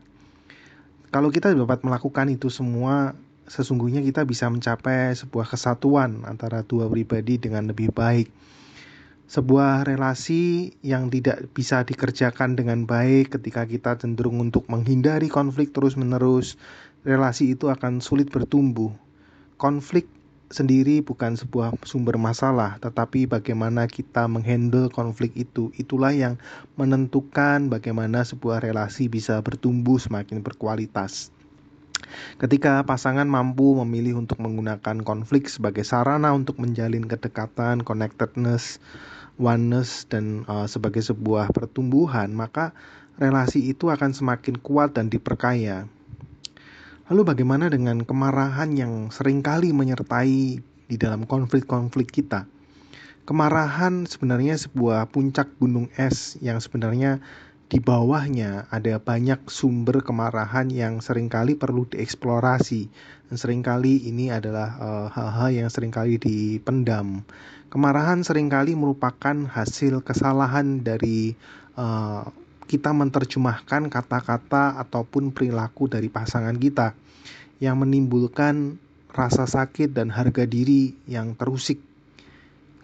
Kalau kita dapat melakukan itu semua, sesungguhnya kita bisa mencapai sebuah kesatuan antara dua pribadi dengan lebih baik. Sebuah relasi yang tidak bisa dikerjakan dengan baik ketika kita cenderung untuk menghindari konflik terus-menerus, relasi itu akan sulit bertumbuh. Konflik sendiri bukan sebuah sumber masalah, tetapi bagaimana kita menghandle konflik itu, itulah yang menentukan bagaimana sebuah relasi bisa bertumbuh semakin berkualitas. Ketika pasangan mampu memilih untuk menggunakan konflik sebagai sarana untuk menjalin kedekatan, connectedness, oneness, dan sebagai sebuah pertumbuhan, maka relasi itu akan semakin kuat dan diperkaya. Lalu bagaimana dengan kemarahan yang seringkali menyertai di dalam konflik-konflik kita? Kemarahan sebenarnya sebuah puncak gunung es yang sebenarnya di bawahnya ada banyak sumber kemarahan yang seringkali perlu dieksplorasi. Dan seringkali ini adalah hal-hal yang seringkali dipendam. Kemarahan seringkali merupakan hasil kesalahan dari kita menerjemahkan kata-kata ataupun perilaku dari pasangan kita yang menimbulkan rasa sakit dan harga diri yang terusik.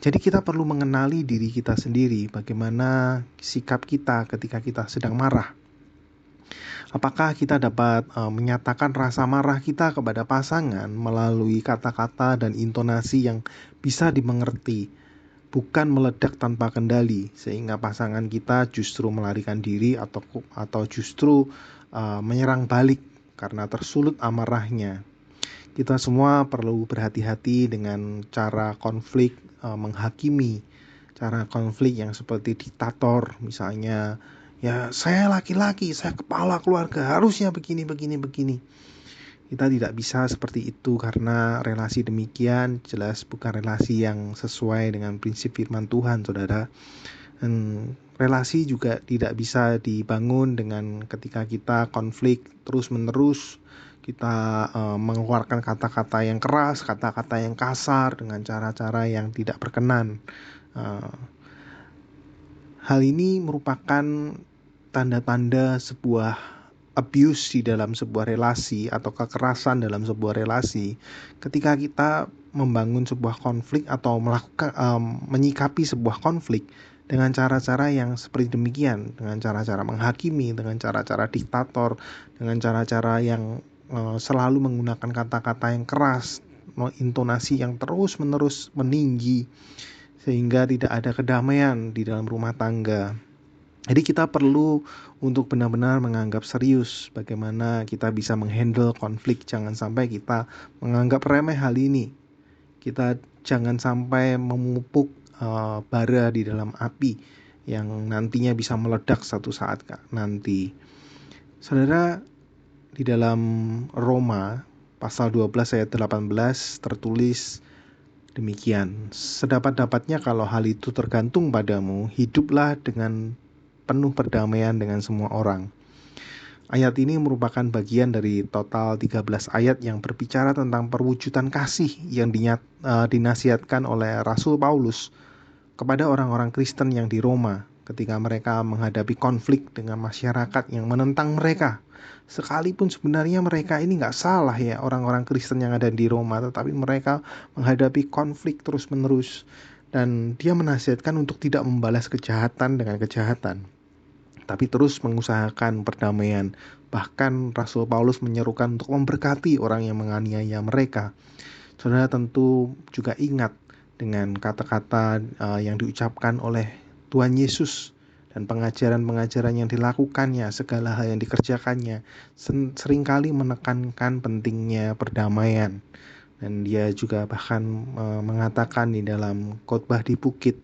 Jadi kita perlu mengenali diri kita sendiri, bagaimana sikap kita ketika kita sedang marah. Apakah kita dapat menyatakan rasa marah kita kepada pasangan melalui kata-kata dan intonasi yang bisa dimengerti, bukan meledak tanpa kendali, sehingga pasangan kita justru melarikan diri atau justru menyerang balik karena tersulut amarahnya. Kita semua perlu berhati-hati dengan cara konflik menghakimi, cara konflik yang seperti diktator, misalnya, ya saya laki-laki, saya kepala keluarga, harusnya begini. Kita tidak bisa seperti itu karena relasi demikian jelas bukan relasi yang sesuai dengan prinsip firman Tuhan, saudara. Dan relasi juga tidak bisa dibangun dengan ketika kita konflik terus-menerus, kita mengeluarkan kata-kata yang keras, kata-kata yang kasar dengan cara-cara yang tidak berkenan. Hal ini merupakan tanda-tanda sebuah abuse di dalam sebuah relasi atau kekerasan dalam sebuah relasi. Ketika kita membangun sebuah konflik atau menyikapi sebuah konflik dengan cara-cara yang seperti demikian, dengan cara-cara menghakimi, dengan cara-cara diktator, dengan cara-cara yang selalu menggunakan kata-kata yang keras, intonasi yang terus-menerus meninggi, sehingga tidak ada kedamaian di dalam rumah tangga. Jadi kita perlu untuk benar-benar menganggap serius bagaimana kita bisa menghandle konflik. Jangan sampai kita menganggap remeh hal ini. Kita jangan sampai memupuk bara di dalam api yang nantinya bisa meledak suatu saat nanti. Saudara, di dalam Roma pasal 12 ayat 18 tertulis demikian, sedapat-dapatnya kalau hal itu tergantung padamu, hiduplah dengan penuh perdamaian dengan semua orang. Ayat ini merupakan bagian dari total 13 ayat yang berbicara tentang perwujudan kasih yang dinasihatkan oleh Rasul Paulus kepada orang-orang Kristen yang di Roma ketika mereka menghadapi konflik dengan masyarakat yang menentang mereka. Sekalipun sebenarnya mereka ini gak salah ya, orang-orang Kristen yang ada di Roma, tetapi mereka menghadapi konflik terus-menerus. Dan dia menasihatkan untuk tidak membalas kejahatan dengan kejahatan, tapi terus mengusahakan perdamaian. Bahkan Rasul Paulus menyerukan untuk memberkati orang yang menganiaya mereka. Saudara tentu juga ingat dengan kata-kata yang diucapkan oleh Tuhan Yesus dan pengajaran-pengajaran yang dilakukannya, segala hal yang dikerjakannya, seringkali menekankan pentingnya perdamaian. Dan dia juga bahkan mengatakan di dalam khotbah di bukit,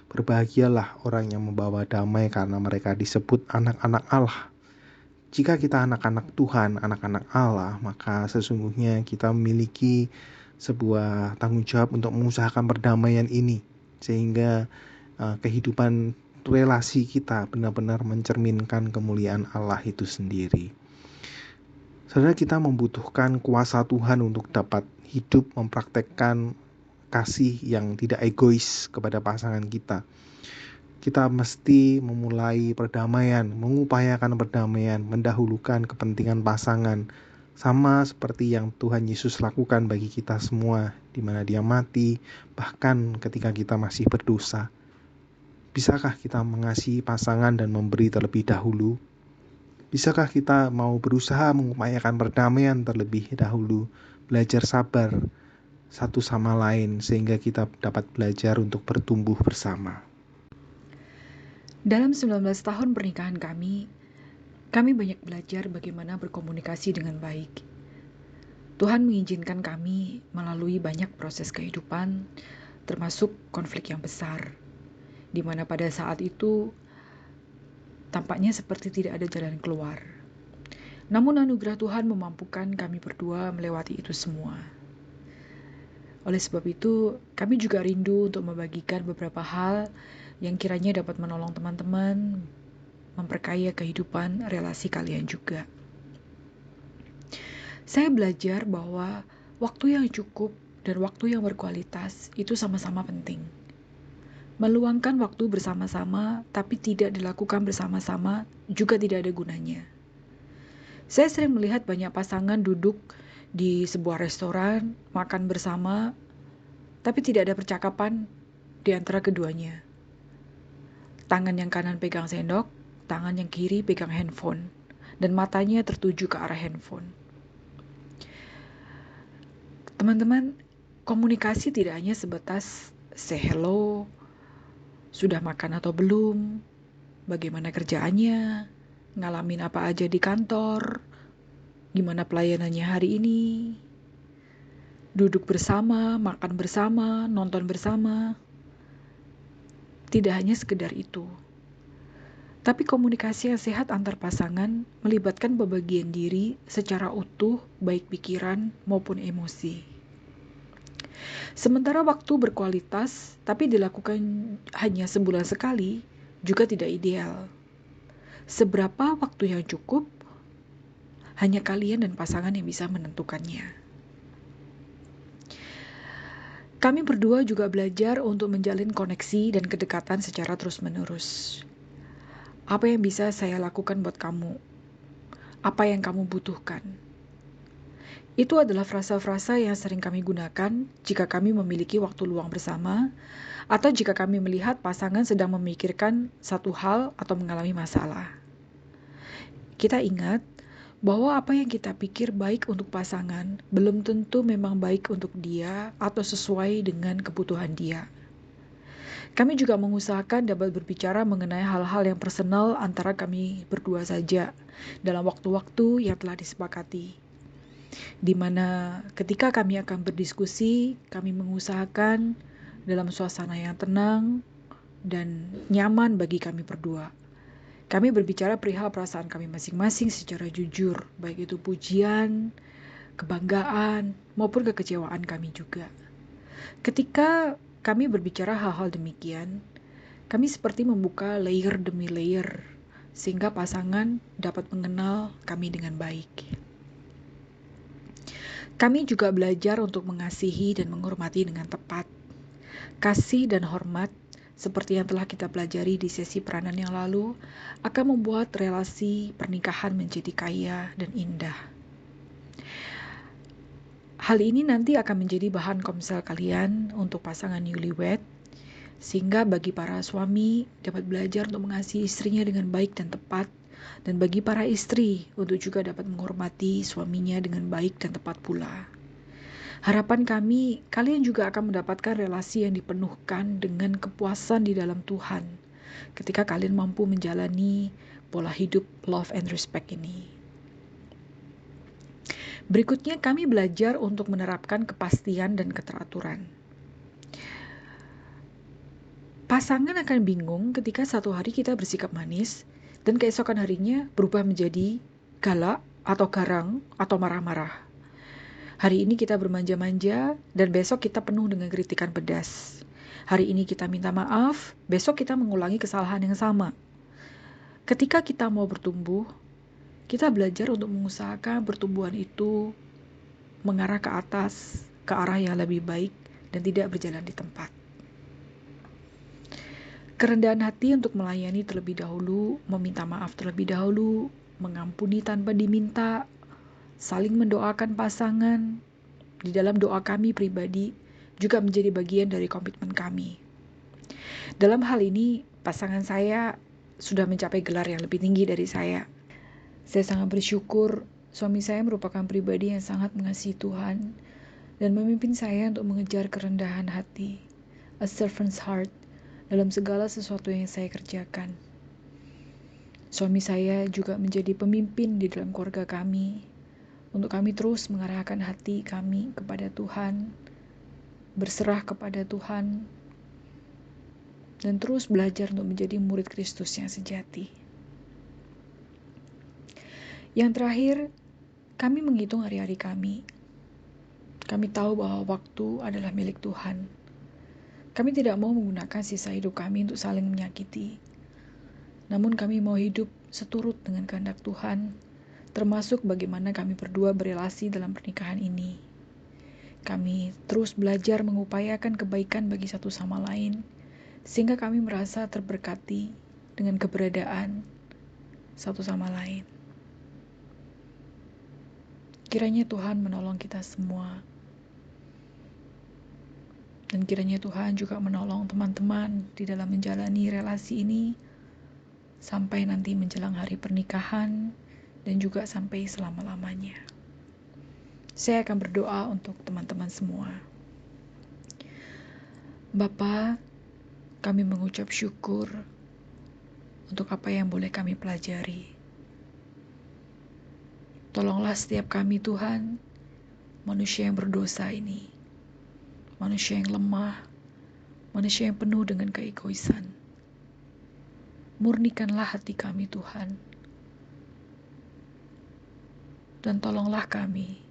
berbahagialah orang yang membawa damai karena mereka disebut anak-anak Allah. Jika kita anak-anak Tuhan, anak-anak Allah, maka sesungguhnya kita memiliki sebuah tanggung jawab untuk mengusahakan perdamaian ini, sehingga kehidupan relasi kita benar-benar mencerminkan kemuliaan Allah itu sendiri. Saudara, kita membutuhkan kuasa Tuhan untuk dapat hidup mempraktekkan kasih yang tidak egois kepada pasangan kita. Kita mesti memulai perdamaian, mengupayakan perdamaian, mendahulukan kepentingan pasangan, sama seperti yang Tuhan Yesus lakukan bagi kita semua, di mana Dia mati, bahkan ketika kita masih berdosa. Bisakah kita mengasihi pasangan dan memberi terlebih dahulu? Bisakah kita mau berusaha mengupayakan perdamaian terlebih dahulu, belajar sabar satu sama lain sehingga kita dapat belajar untuk bertumbuh bersama? Dalam 19 tahun pernikahan kami banyak belajar bagaimana berkomunikasi dengan baik. Tuhan mengizinkan kami melalui banyak proses kehidupan, termasuk konflik yang besar, di mana pada saat itu tampaknya seperti tidak ada jalan keluar. Namun anugerah Tuhan memampukan kami berdua melewati itu semua. Oleh sebab itu, kami juga rindu untuk membagikan beberapa hal yang kiranya dapat menolong teman-teman memperkaya kehidupan relasi kalian juga. Saya belajar bahwa waktu yang cukup dan waktu yang berkualitas itu sama-sama penting. Meluangkan waktu bersama-sama tapi tidak dilakukan bersama-sama juga tidak ada gunanya. Saya sering melihat banyak pasangan duduk di sebuah restoran, makan bersama, tapi tidak ada percakapan di antara keduanya. Tangan yang kanan pegang sendok, tangan yang kiri pegang handphone, dan matanya tertuju ke arah handphone. Teman-teman, komunikasi tidak hanya sebatas say hello, sudah makan atau belum, bagaimana kerjaannya, ngalamin apa aja di kantor, gimana pelayanannya hari ini, duduk bersama, makan bersama, nonton bersama. Tidak hanya sekedar itu. Tapi komunikasi yang sehat antar pasangan melibatkan pembagian diri secara utuh, baik pikiran maupun emosi. Sementara waktu berkualitas, tapi dilakukan hanya sebulan sekali, juga tidak ideal. Seberapa waktu yang cukup, hanya kalian dan pasangan yang bisa menentukannya. Kami berdua juga belajar untuk menjalin koneksi dan kedekatan secara terus-menerus. Apa yang bisa saya lakukan buat kamu? Apa yang kamu butuhkan? Itu adalah frasa-frasa yang sering kami gunakan jika kami memiliki waktu luang bersama, atau jika kami melihat pasangan sedang memikirkan satu hal atau mengalami masalah. Kita ingat bahwa apa yang kita pikir baik untuk pasangan belum tentu memang baik untuk dia atau sesuai dengan kebutuhan dia. Kami juga mengusahakan dapat berbicara mengenai hal-hal yang personal antara kami berdua saja dalam waktu-waktu yang telah disepakati. Di mana ketika kami akan berdiskusi, kami mengusahakan dalam suasana yang tenang dan nyaman bagi kami berdua. Kami berbicara perihal perasaan kami masing-masing secara jujur, baik itu pujian, kebanggaan, maupun kekecewaan kami juga. Ketika kami berbicara hal-hal demikian, kami seperti membuka layer demi layer, sehingga pasangan dapat mengenal kami dengan baik. Kami juga belajar untuk mengasihi dan menghormati dengan tepat. Kasih dan hormat, seperti yang telah kita pelajari di sesi peranan yang lalu, akan membuat relasi pernikahan menjadi kaya dan indah. Hal ini nanti akan menjadi bahan komsel kalian untuk pasangan newlywed, sehingga bagi para suami dapat belajar untuk mengasihi istrinya dengan baik dan tepat, dan bagi para istri untuk juga dapat menghormati suaminya dengan baik dan tepat pula. Harapan kami, kalian juga akan mendapatkan relasi yang dipenuhkan dengan kepuasan di dalam Tuhan, ketika kalian mampu menjalani pola hidup love and respect ini. Berikutnya kami belajar untuk menerapkan kepastian dan keteraturan. Pasangan akan bingung ketika satu hari kita bersikap manis dan keesokan harinya berubah menjadi galak atau garang atau marah-marah. Hari ini kita bermanja-manja dan besok kita penuh dengan kritikan pedas. Hari ini kita minta maaf, besok kita mengulangi kesalahan yang sama. Ketika kita mau bertumbuh, kita belajar untuk mengusahakan pertumbuhan itu mengarah ke atas, ke arah yang lebih baik dan tidak berjalan di tempat. Kerendahan hati untuk melayani terlebih dahulu, meminta maaf terlebih dahulu, mengampuni tanpa diminta, saling mendoakan pasangan. Di dalam doa kami pribadi juga menjadi bagian dari komitmen kami. Dalam hal ini, pasangan saya sudah mencapai gelar yang lebih tinggi dari saya. Saya sangat bersyukur suami saya merupakan pribadi yang sangat mengasihi Tuhan dan memimpin saya untuk mengejar kerendahan hati, a servant's heart, dalam segala sesuatu yang saya kerjakan. Suami saya juga menjadi pemimpin di dalam keluarga kami, untuk kami terus mengarahkan hati kami kepada Tuhan, berserah kepada Tuhan, dan terus belajar untuk menjadi murid Kristus yang sejati. Yang terakhir, kami menghitung hari-hari kami. Kami tahu bahwa waktu adalah milik Tuhan. Kami tidak mau menggunakan sisa hidup kami untuk saling menyakiti. Namun kami mau hidup seturut dengan kehendak Tuhan, termasuk bagaimana kami berdua berelasi dalam pernikahan ini. Kami terus belajar mengupayakan kebaikan bagi satu sama lain, sehingga kami merasa terberkati dengan keberadaan satu sama lain. Kiranya Tuhan menolong kita semua. Dan kiranya Tuhan juga menolong teman-teman di dalam menjalani relasi ini sampai nanti menjelang hari pernikahan dan juga sampai selama-lamanya. Saya akan berdoa untuk teman-teman semua. Bapa, kami mengucap syukur untuk apa yang boleh kami pelajari. Tolonglah setiap kami Tuhan, manusia yang berdosa ini. Manusia yang lemah, manusia yang penuh dengan keegoisan. Murnikanlah hati kami Tuhan. Dan tolonglah kami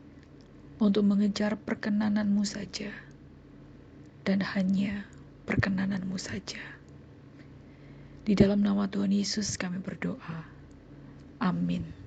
untuk mengejar perkenanan-Mu saja. Dan hanya perkenanan-Mu saja. Di dalam nama Tuhan Yesus kami berdoa. Amin.